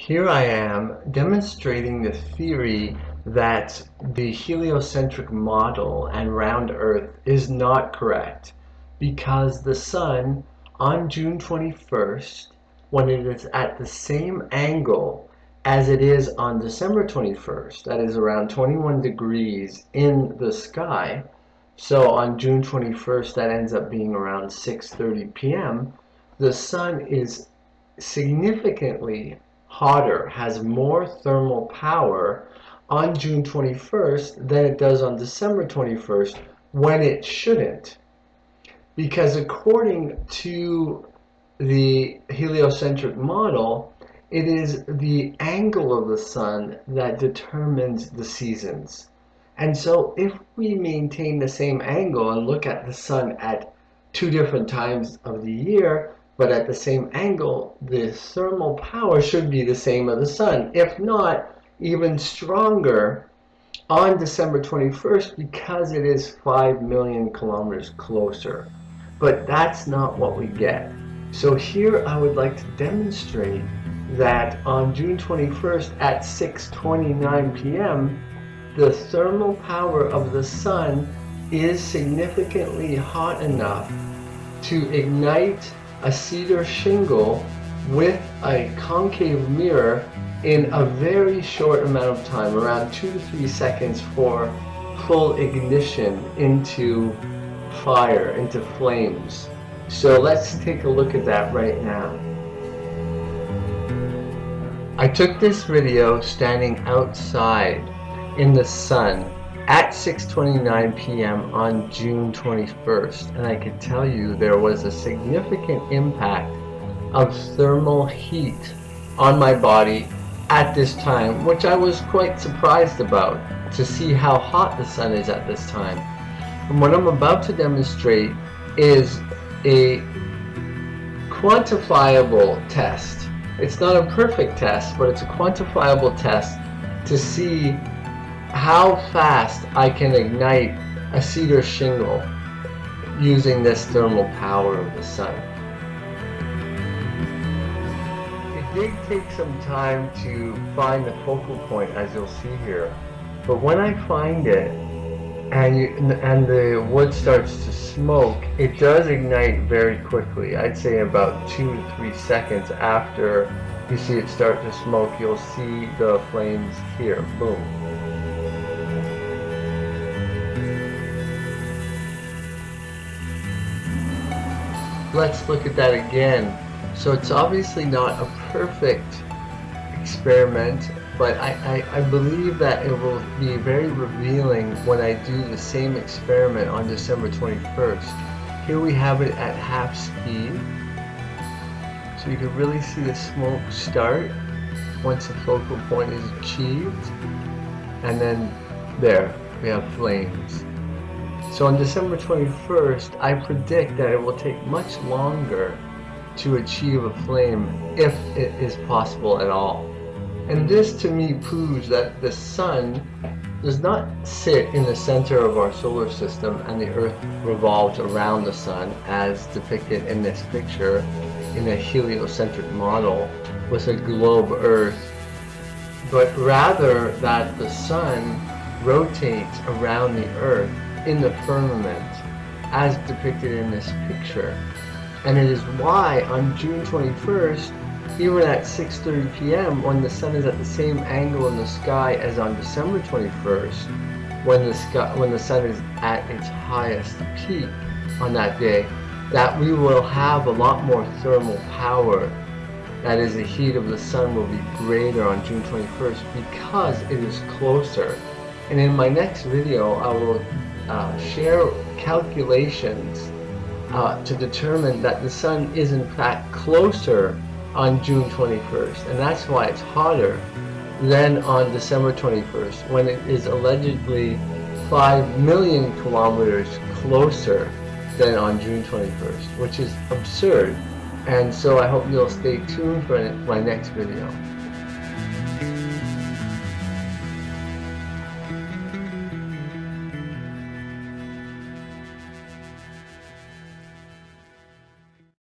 Here I am demonstrating the theory that the heliocentric model and round Earth is not correct because the Sun on June 21st, when it is at the same angle as it is on December 21st, that is around 21 degrees in the sky, so on June 21st that ends up being around 6:30 p.m., the Sun is significantly hotter, has more thermal power on June 21st than it does on December 21st, when it shouldn't. Because according to the heliocentric model, it is the angle of the Sun that determines the seasons. And so if we maintain the same angle and look at the Sun at two different times of the year, but at the same angle, the thermal power should be the same of the Sun, if not even stronger on December 21st, because it is 5 million kilometers closer. But that's not what we get. So here I would like to demonstrate that on June 21st at 6:29 p.m., the thermal power of the Sun is significantly hot enough to ignite a cedar shingle with a concave mirror in a very short amount of time, around 2 to 3 seconds, for full ignition into fire, into flames. So let's take a look at that right now. I took this video standing outside in the sun at 6:29 p.m. on June 21st, and I can tell you there was a significant impact of thermal heat on my body at this time, which I was quite surprised about, to see how hot the Sun is at this time. And what I'm about to demonstrate is a quantifiable test. It's not a perfect test, but it's a quantifiable test to see how fast I can ignite a cedar shingle using this thermal power of the Sun. It did take some time to find the focal point, as you'll see here, but when I find it and the wood starts to smoke, it does ignite very quickly. I'd say about 2 to 3 seconds after you see it start to smoke, you'll see the flames here. Boom. Let's look at that again. So it's obviously not a perfect experiment, but I believe that it will be very revealing when I do the same experiment on December 21st. Here we have it at half speed, so you can really see the smoke start once the focal point is achieved, and then there we have flames. So on December 21st, I predict that it will take much longer to achieve a flame, if it is possible at all. And this to me proves that the Sun does not sit in the center of our solar system and the Earth revolves around the Sun as depicted in this picture in a heliocentric model with a globe Earth, but rather that the Sun rotates around the Earth in the firmament as depicted in this picture. And it is why on June 21st, even at 6:30 p.m., when the Sun is at the same angle in the sky as on December 21st, when the Sun is at its highest peak on that day, that we will have a lot more thermal power. That is, the heat of the Sun will be greater on June 21st because it is closer. And in my next video, I will share calculations to determine that the Sun is in fact closer on June 21st, and that's why it's hotter than on December 21st, when it is allegedly 5 million kilometers closer than on June 21st, which is absurd. And so I hope you'll stay tuned for my next video.